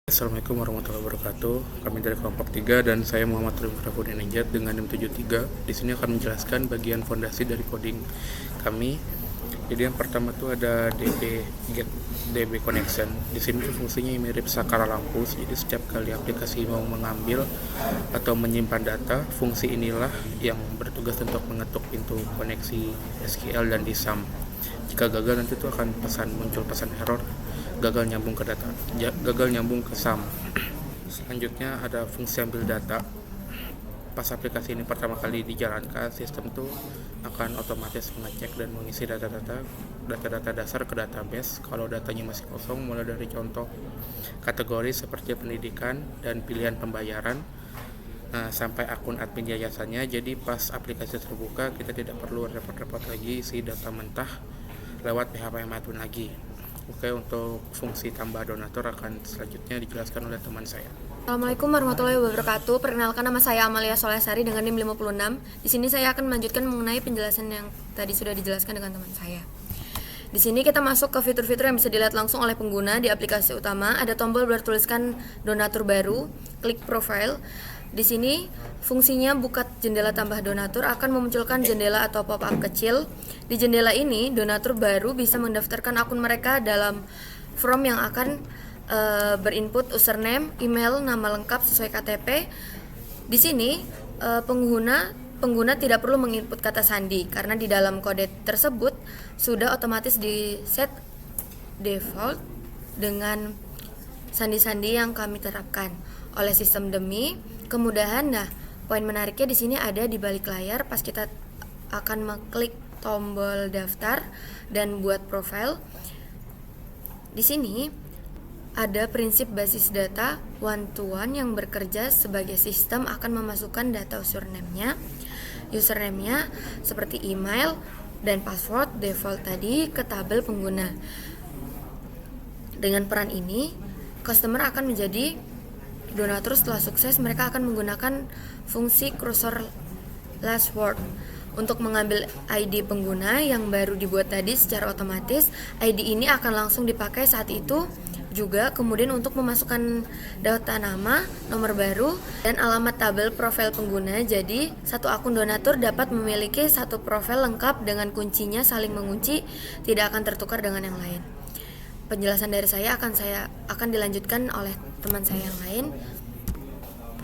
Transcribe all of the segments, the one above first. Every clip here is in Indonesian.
Assalamualaikum warahmatullahi wabarakatuh. Kami dari kelompok 3 dan saya Muhammad Rifrafuddin Nejat dengan NIM 73. Di sini akan menjelaskan bagian fondasi dari coding kami. Jadi yang pertama itu ada DB connection. Di sini tuh fungsinya mirip saklar lampu. Jadi setiap kali aplikasi mau mengambil atau menyimpan data, fungsi inilah yang bertugas untuk mengetuk pintu koneksi SQL dan disam. Jika gagal nanti itu akan muncul pesan error, gagal nyambung ke data, gagal nyambung ke SAM. Selanjutnya ada fungsi ambil data. Pas aplikasi ini pertama kali dijalankan, sistem itu akan otomatis mengecek dan mengisi data-data dasar ke database. Kalau datanya masih kosong, mulai dari contoh kategori seperti pendidikan dan pilihan pembayaran, sampai akun admin yayasannya. Jadi pas aplikasi terbuka, kita tidak perlu repot-repot lagi isi data mentah lewat PHP admin lagi. Oke, untuk fungsi tambah donatur akan selanjutnya dijelaskan oleh teman saya. Assalamualaikum warahmatullahi wabarakatuh. Perkenalkan, nama saya Amalia Solesari dengan NIM 56. Di sini saya akan melanjutkan mengenai penjelasan yang tadi sudah dijelaskan dengan teman saya. Di sini kita masuk ke fitur-fitur yang bisa dilihat langsung oleh pengguna di aplikasi utama. Ada tombol bertuliskan donatur baru, klik profile. Di sini fungsinya buka jendela tambah donatur akan memunculkan jendela atau pop-up kecil. Di jendela ini, donatur baru bisa mendaftarkan akun mereka dalam form yang akan berinput username, email, nama lengkap sesuai KTP. Di sini pengguna tidak perlu menginput kata sandi karena di dalam kode tersebut sudah otomatis di set default dengan sandi-sandi yang kami terapkan oleh sistem demi kemudahan. Nah, poin menariknya di sini ada di balik layar pas kita akan mengklik tombol daftar dan buat profile. Di sini ada prinsip basis data one-to-one yang bekerja sebagai sistem akan memasukkan data username-nya seperti email dan password default tadi ke tabel pengguna. Dengan peran ini, customer akan menjadi donatur. Setelah sukses, mereka akan menggunakan fungsi cursor last word untuk mengambil ID pengguna yang baru dibuat tadi secara otomatis. ID ini akan langsung dipakai saat itu juga, kemudian untuk memasukkan data nama, nomor baru, dan alamat tabel profil pengguna. Jadi, satu akun donatur dapat memiliki satu profil lengkap dengan kuncinya saling mengunci, tidak akan tertukar dengan yang lain. Penjelasan dari saya akan dilanjutkan oleh teman saya yang lain.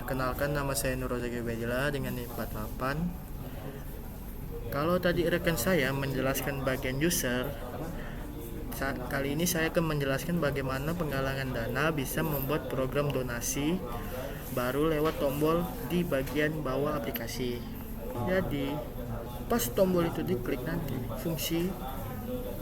Perkenalkan, nama saya Nur Rozaki Ubedillah dengan NIM 48. Kalau tadi rekan saya menjelaskan bagian user, kali ini saya akan menjelaskan bagaimana penggalangan dana bisa membuat program donasi baru lewat tombol di bagian bawah aplikasi. Jadi, pas tombol itu diklik, nanti fungsi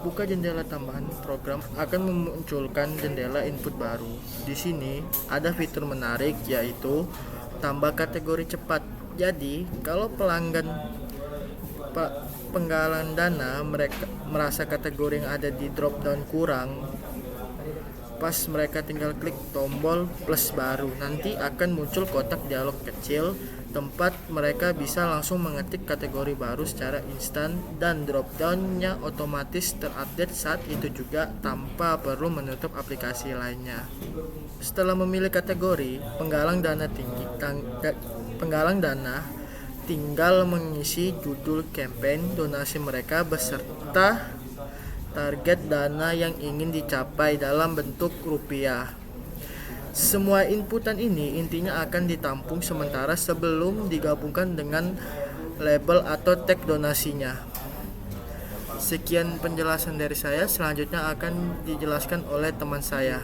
buka jendela tambahan program akan memunculkan jendela input baru. Di sini ada fitur menarik, yaitu tambah kategori cepat. Jadi, kalau pelanggan penggalangan dana mereka merasa kategori yang ada di drop down kurang, pas mereka tinggal klik tombol plus baru, nanti akan muncul kotak dialog kecil tempat mereka bisa langsung mengetik kategori baru secara instan dan drop down-nya otomatis terupdate saat itu juga tanpa perlu menutup aplikasi lainnya. Setelah memilih kategori, penggalang dana tinggal mengisi judul campaign donasi mereka beserta target dana yang ingin dicapai dalam bentuk rupiah. Semua inputan ini intinya akan ditampung sementara sebelum digabungkan dengan label atau tag donasinya. Sekian penjelasan dari saya, selanjutnya akan dijelaskan oleh teman saya.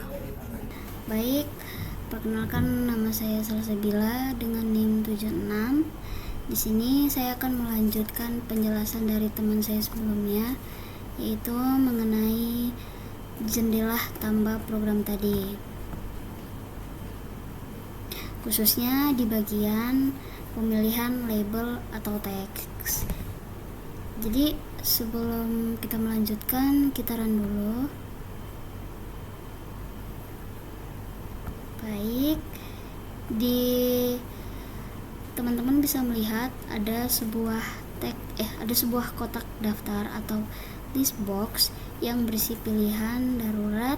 Baik, perkenalkan, nama saya Salsabila dengan NIM 76. Di sini saya akan melanjutkan penjelasan dari teman saya sebelumnya, yaitu mengenai jendela tambah program tadi, khususnya di bagian pemilihan label atau teks. Jadi sebelum kita melanjutkan, kita run dulu. Baik, di teman-teman bisa melihat ada sebuah kotak daftar atau list box yang berisi pilihan darurat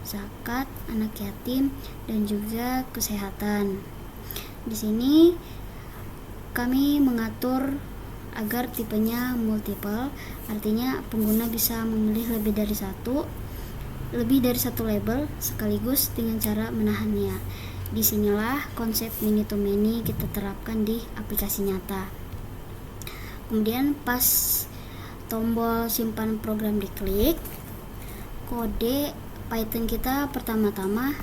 zakat, anak yatim, dan juga kesehatan. Di sini kami mengatur agar tipenya multiple, artinya pengguna bisa memilih lebih dari satu label sekaligus dengan cara menahannya. Disinilah konsep many to many kita terapkan di aplikasi nyata. Kemudian pas tombol simpan program diklik, kode Python kita pertama-tama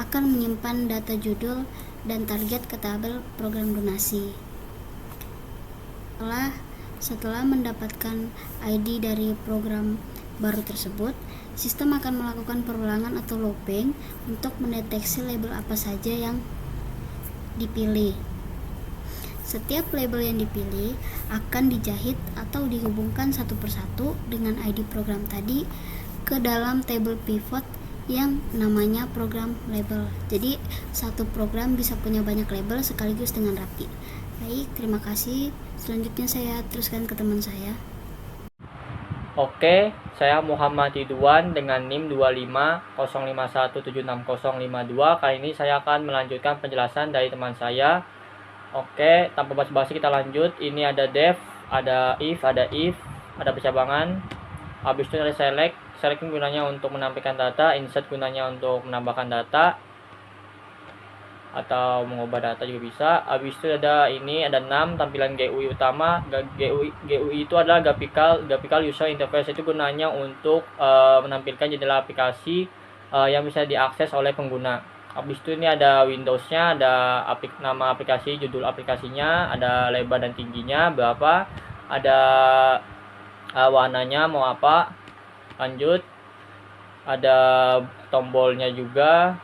akan menyimpan data judul dan target ke tabel program donasi. Setelah mendapatkan ID dari program baru tersebut, sistem akan melakukan perulangan atau looping untuk mendeteksi label apa saja yang dipilih. Setiap label yang dipilih akan dijahit atau dihubungkan satu persatu dengan ID program tadi ke dalam table pivot yang namanya program label. Jadi satu program bisa punya banyak label sekaligus dengan rapi. Baik, terima kasih. Selanjutnya saya teruskan ke teman saya. Oke, saya Muhammad Ridwan dengan NIM 25051760052. Kali ini saya akan melanjutkan penjelasan dari teman saya. Oke, tanpa basa-basi kita lanjut. Ini ada def, ada if, ada percabangan. Habis itu ada select. Select gunanya untuk menampilkan data, insert gunanya untuk menambahkan data atau mengubah data juga bisa. Habis itu ada 6 tampilan GUI utama. GUI itu adalah graphical user interface, itu gunanya untuk menampilkan jendela aplikasi yang bisa diakses oleh pengguna. Habis itu ini ada Windows-nya, ada nama aplikasi, judul aplikasinya, ada lebar dan tingginya berapa, ada warnanya mau apa. Lanjut, ada tombolnya juga.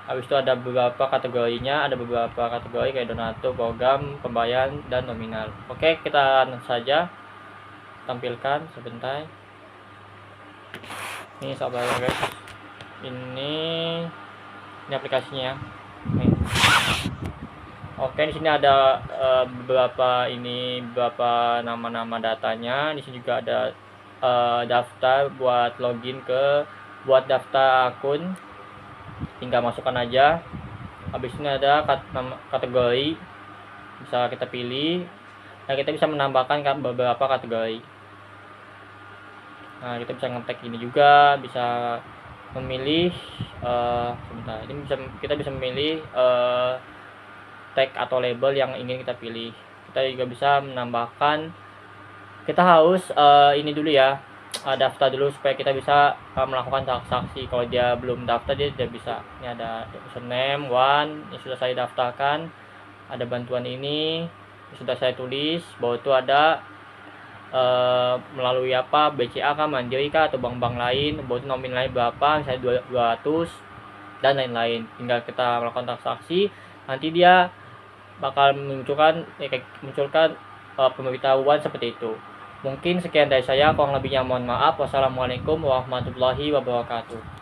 Habis itu ada beberapa kategorinya, ada beberapa kategori kayak donatur, program, pembayaran, dan nominal. Oke, kita saja tampilkan sebentar. Ini sabar guys. Ini aplikasinya. Nih. Oke, di sini ada beberapa nama-nama datanya. Di sini juga ada daftar buat login buat daftar akun, tinggal masukkan aja. Habis ini ada kategori, bisa kita pilih. Nah, kita bisa menambahkan beberapa kategori. Nah, kita bisa ngetek ini juga, bisa memilih kita bisa memilih tag atau label yang ingin kita pilih. Kita juga bisa menambahkan, kita harus ini dulu ya, daftar dulu supaya kita bisa melakukan transaksi. Kalau dia belum daftar, dia tidak bisa. Ini ada username one yang sudah saya daftarkan, ada bantuan ini sudah saya tulis. Bahwa itu ada melalui apa, BCA kah, Mandiri kah, atau bank-bank lain. Bahwa itu nominalnya berapa, misalnya 200 dan lain-lain. Tinggal kita melakukan transaksi, nanti dia bakal munculkan pemberitahuan seperti itu. Mungkin sekian dari saya, kurang lebihnya mohon maaf. Wassalamualaikum warahmatullahi wabarakatuh.